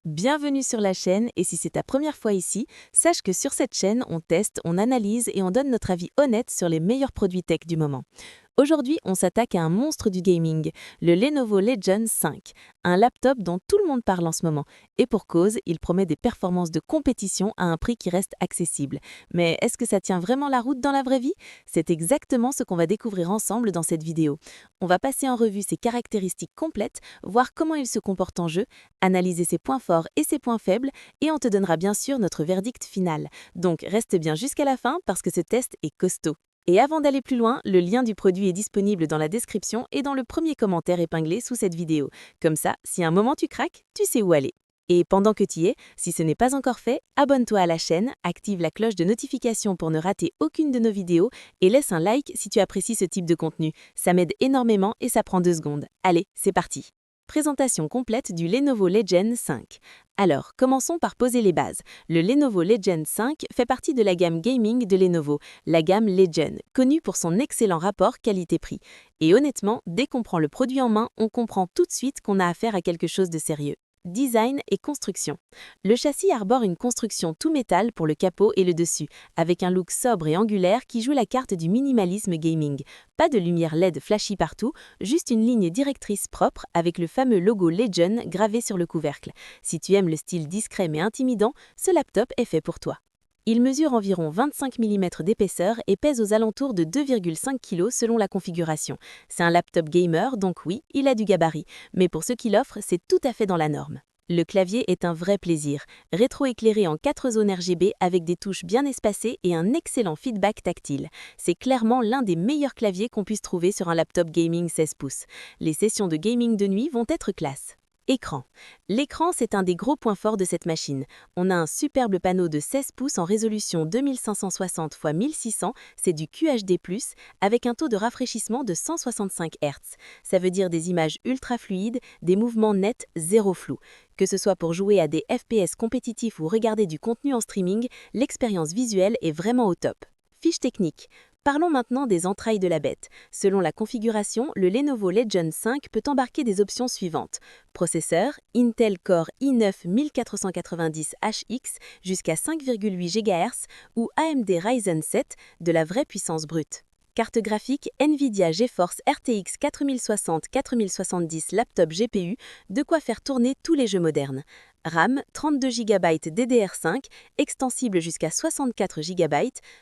Bienvenue sur la chaîne et si c'est ta première fois ici, sache que sur cette chaîne, on teste, on analyse et on donne notre avis honnête sur les meilleurs produits tech du moment. Aujourd'hui, on s'attaque à un monstre du gaming, le Lenovo Legion 5, un laptop dont tout le monde parle en ce moment. Et pour cause, il promet des performances de compétition à un prix qui reste accessible. Mais est-ce que ça tient vraiment la route dans la vraie vie? C'est exactement ce qu'on va découvrir ensemble dans cette vidéo. On va passer en revue ses caractéristiques complètes, voir comment il se comporte en jeu, analyser ses points forts et ses points faibles, et on te donnera bien sûr notre verdict final. Donc reste bien jusqu'à la fin parce que ce test est costaud. Et avant d'aller plus loin, le lien du produit est disponible dans la description et dans le premier commentaire épinglé sous cette vidéo. Comme ça, si à un moment tu craques, tu sais où aller. Et pendant que tu y es, si ce n'est pas encore fait, abonne-toi à la chaîne, active la cloche de notification pour ne rater aucune de nos vidéos et laisse un like si tu apprécies ce type de contenu. Ça m'aide énormément et ça prend 2 secondes. Allez, c'est parti! Présentation complète du Lenovo Legion 5. Alors, commençons par poser les bases. Le Lenovo Legion 5 fait partie de la gamme gaming de Lenovo, la gamme Legion, connue pour son excellent rapport qualité-prix. Et honnêtement, dès qu'on prend le produit en main, on comprend tout de suite qu'on a affaire à quelque chose de sérieux. Design et construction. Le châssis arbore une construction tout métal pour le capot et le dessus, avec un look sobre et angulaire qui joue la carte du minimalisme gaming. Pas de lumière LED flashy partout, juste une ligne directrice propre avec le fameux logo Legion gravé sur le couvercle. Si tu aimes le style discret mais intimidant, ce laptop est fait pour toi. Il mesure environ 25 mm d'épaisseur et pèse aux alentours de 2,5 kg selon la configuration. C'est un laptop gamer, donc oui, il a du gabarit, mais pour ceux qui l'offrent, c'est tout à fait dans la norme. Le clavier est un vrai plaisir, rétro-éclairé en 4 zones RGB avec des touches bien espacées et un excellent feedback tactile. C'est clairement l'un des meilleurs claviers qu'on puisse trouver sur un laptop gaming 16 pouces. Les sessions de gaming de nuit vont être classe. Écran. L'écran, c'est un des gros points forts de cette machine. On a un superbe panneau de 16 pouces en résolution 2560 x 1600, c'est du QHD+, avec un taux de rafraîchissement de 165 Hz. Ça veut dire des images ultra fluides, des mouvements nets, zéro flou. Que ce soit pour jouer à des FPS compétitifs ou regarder du contenu en streaming, l'expérience visuelle est vraiment au top. Fiche technique. Parlons maintenant des entrailles de la bête. Selon la configuration, le Lenovo Legion 5 peut embarquer des options suivantes. Processeur, Intel Core i9-1490HX jusqu'à 5,8 GHz ou AMD Ryzen 7, de la vraie puissance brute. Carte graphique Nvidia GeForce RTX 4060-4070 laptop GPU, de quoi faire tourner tous les jeux modernes. RAM 32 Go DDR5, extensible jusqu'à 64 Go,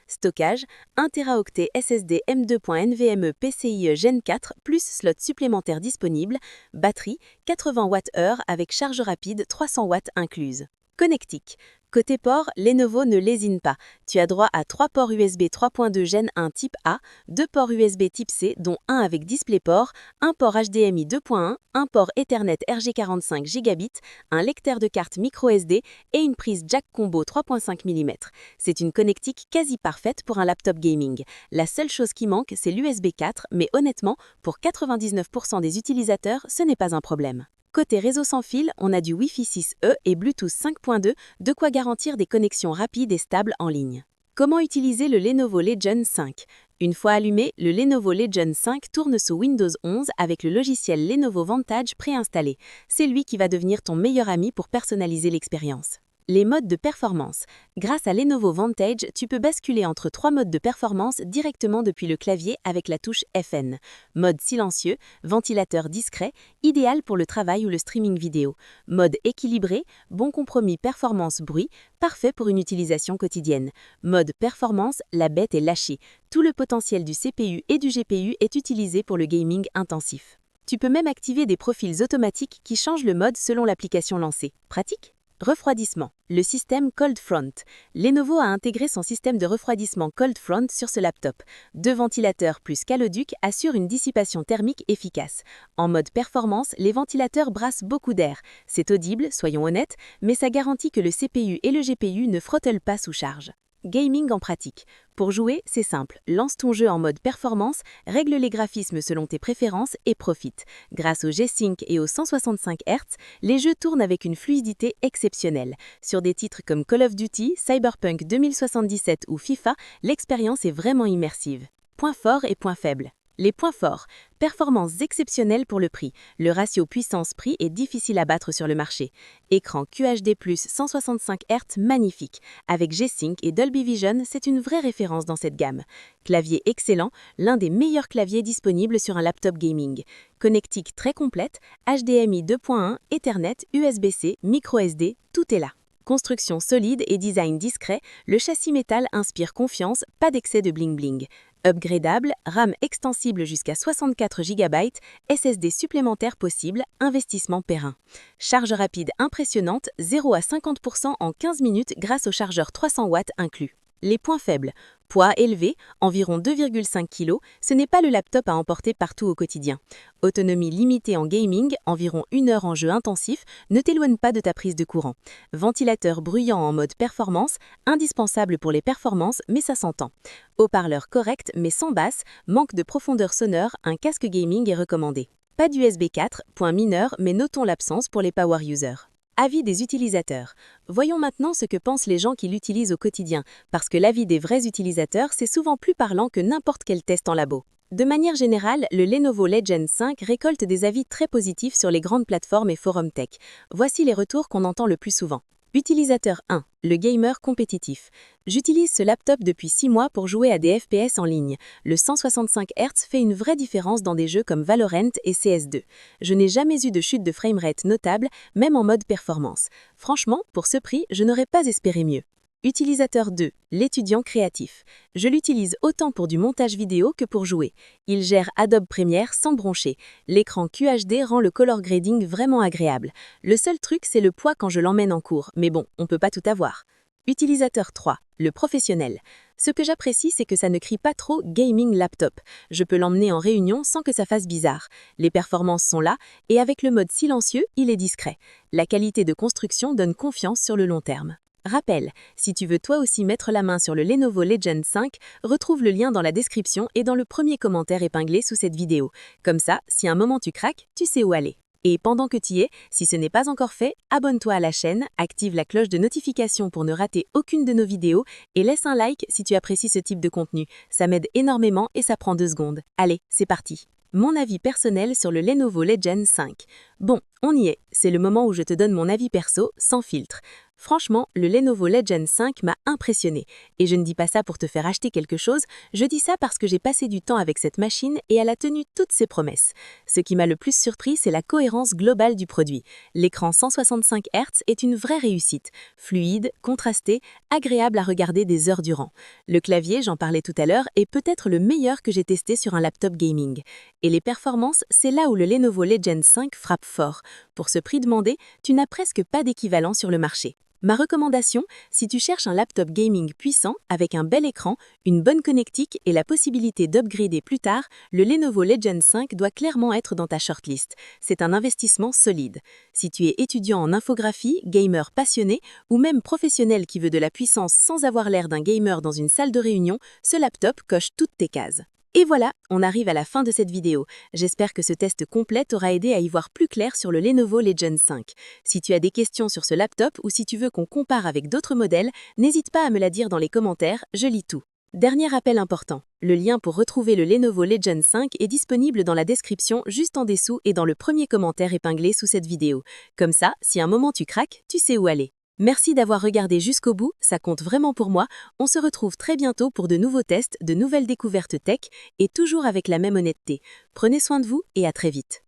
stockage 1 Teraoctet SSD M2.NVMe PCIe Gen 4 plus slot supplémentaire disponible, batterie 80 Wh avec charge rapide 300 Watts incluse. Connectique. Côté port, Lenovo ne lésine pas. Tu as droit à 3 ports USB 3.2 Gen 1 type A, 2 ports USB type C dont un avec DisplayPort, un port HDMI 2.1, un port Ethernet RJ45 Gigabit, un lecteur de carte microSD et une prise jack combo 3.5 mm. C'est une connectique quasi parfaite pour un laptop gaming. La seule chose qui manque, c'est l'USB 4, mais honnêtement, pour 99% des utilisateurs, ce n'est pas un problème. Côté réseau sans fil, on a du Wi-Fi 6E et Bluetooth 5.2, de quoi garantir des connexions rapides et stables en ligne. Comment utiliser le Lenovo Legion 5? Une fois allumé, le Lenovo Legion 5 tourne sous Windows 11 avec le logiciel Lenovo Vantage préinstallé. C'est lui qui va devenir ton meilleur ami pour personnaliser l'expérience. Les modes de performance. Grâce à Lenovo Vantage, tu peux basculer entre 3 modes de performance directement depuis le clavier avec la touche FN. Mode silencieux, ventilateur discret, idéal pour le travail ou le streaming vidéo. Mode équilibré, bon compromis performance-bruit, parfait pour une utilisation quotidienne. Mode performance, la bête est lâchée. Tout le potentiel du CPU et du GPU est utilisé pour le gaming intensif. Tu peux même activer des profils automatiques qui changent le mode selon l'application lancée. Pratique? Refroidissement. Le système Cold Front. Lenovo a intégré son système de refroidissement Cold Front sur ce laptop. 2 ventilateurs plus caloduc assurent une dissipation thermique efficace. En mode performance, les ventilateurs brassent beaucoup d'air. C'est audible, soyons honnêtes, mais ça garantit que le CPU et le GPU ne frottellent pas sous charge. Gaming en pratique. Pour jouer, c'est simple. Lance ton jeu en mode performance, règle les graphismes selon tes préférences et profite. Grâce au G-Sync et au 165 Hz, les jeux tournent avec une fluidité exceptionnelle. Sur des titres comme Call of Duty, Cyberpunk 2077 ou FIFA, l'expérience est vraiment immersive. Points forts et points faibles. Les points forts. Performances exceptionnelles pour le prix. Le ratio puissance-prix est difficile à battre sur le marché. Écran QHD+, 165 Hz magnifique. Avec G-Sync et Dolby Vision, c'est une vraie référence dans cette gamme. Clavier excellent, l'un des meilleurs claviers disponibles sur un laptop gaming. Connectique très complète, HDMI 2.1, Ethernet, USB-C, micro-SD, tout est là. Construction solide et design discret, le châssis métal inspire confiance, pas d'excès de bling-bling. Upgradable, RAM extensible jusqu'à 64 GB, SSD supplémentaire possible, investissement périn. Charge rapide impressionnante, 0 à 50% en 15 minutes grâce au chargeur 300 watts inclus. Les points faibles. Poids élevé, environ 2,5 kg, ce n'est pas le laptop à emporter partout au quotidien. Autonomie limitée en gaming, environ 1 heure en jeu intensif, ne t'éloigne pas de ta prise de courant. Ventilateur bruyant en mode performance, indispensable pour les performances, mais ça s'entend. Haut-parleur correct mais sans basse, manque de profondeur sonore, un casque gaming est recommandé. Pas d'USB 4, point mineur, mais notons l'absence pour les power users. Avis des utilisateurs. Voyons maintenant ce que pensent les gens qui l'utilisent au quotidien, parce que l'avis des vrais utilisateurs, c'est souvent plus parlant que n'importe quel test en labo. De manière générale, le Lenovo Legion 5 récolte des avis très positifs sur les grandes plateformes et forums tech. Voici les retours qu'on entend le plus souvent. Utilisateur 1. Le gamer compétitif. J'utilise ce laptop depuis 6 mois pour jouer à des FPS en ligne. Le 165 Hz fait une vraie différence dans des jeux comme Valorant et CS2. Je n'ai jamais eu de chute de framerate notable, même en mode performance. Franchement, pour ce prix, je n'aurais pas espéré mieux. Utilisateur 2. L'étudiant créatif. Je l'utilise autant pour du montage vidéo que pour jouer. Il gère Adobe Premiere sans broncher. L'écran QHD rend le color grading vraiment agréable. Le seul truc, c'est le poids quand je l'emmène en cours, mais bon, on peut pas tout avoir. Utilisateur 3. Le professionnel. Ce que j'apprécie, c'est que ça ne crie pas trop « gaming laptop ». Je peux l'emmener en réunion sans que ça fasse bizarre. Les performances sont là, et avec le mode silencieux, il est discret. La qualité de construction donne confiance sur le long terme. Rappel, si tu veux toi aussi mettre la main sur le Lenovo Legion 5, retrouve le lien dans la description et dans le premier commentaire épinglé sous cette vidéo. Comme ça, si à un moment tu craques, tu sais où aller. Et pendant que tu y es, si ce n'est pas encore fait, abonne-toi à la chaîne, active la cloche de notification pour ne rater aucune de nos vidéos et laisse un like si tu apprécies ce type de contenu. Ça m'aide énormément et ça prend 2 secondes. Allez, c'est parti. Mon avis personnel sur le Lenovo Legion 5. Bon, on y est, c'est le moment où je te donne mon avis perso, sans filtre. Franchement, le Lenovo Legion 5 m'a impressionné. Et je ne dis pas ça pour te faire acheter quelque chose, je dis ça parce que j'ai passé du temps avec cette machine et elle a tenu toutes ses promesses. Ce qui m'a le plus surpris, c'est la cohérence globale du produit. L'écran 165 Hz est une vraie réussite. Fluide, contrasté, agréable à regarder des heures durant. Le clavier, j'en parlais tout à l'heure, est peut-être le meilleur que j'ai testé sur un laptop gaming. Et les performances, c'est là où le Lenovo Legion 5 frappe fort. Pour ce prix demandé, tu n'as presque pas d'équivalent sur le marché. Ma recommandation, si tu cherches un laptop gaming puissant avec un bel écran, une bonne connectique et la possibilité d'upgrader plus tard, le Lenovo Legion 5 doit clairement être dans ta shortlist. C'est un investissement solide. Si tu es étudiant en infographie, gamer passionné ou même professionnel qui veut de la puissance sans avoir l'air d'un gamer dans une salle de réunion, ce laptop coche toutes tes cases. Et voilà, on arrive à la fin de cette vidéo. J'espère que ce test complet t'aura aidé à y voir plus clair sur le Lenovo Legion 5. Si tu as des questions sur ce laptop ou si tu veux qu'on compare avec d'autres modèles, n'hésite pas à me la dire dans les commentaires, je lis tout. Dernier rappel important, le lien pour retrouver le Lenovo Legion 5 est disponible dans la description juste en dessous et dans le premier commentaire épinglé sous cette vidéo. Comme ça, si un moment tu craques, tu sais où aller. Merci d'avoir regardé jusqu'au bout, ça compte vraiment pour moi. On se retrouve très bientôt pour de nouveaux tests, de nouvelles découvertes tech et toujours avec la même honnêteté. Prenez soin de vous et à très vite.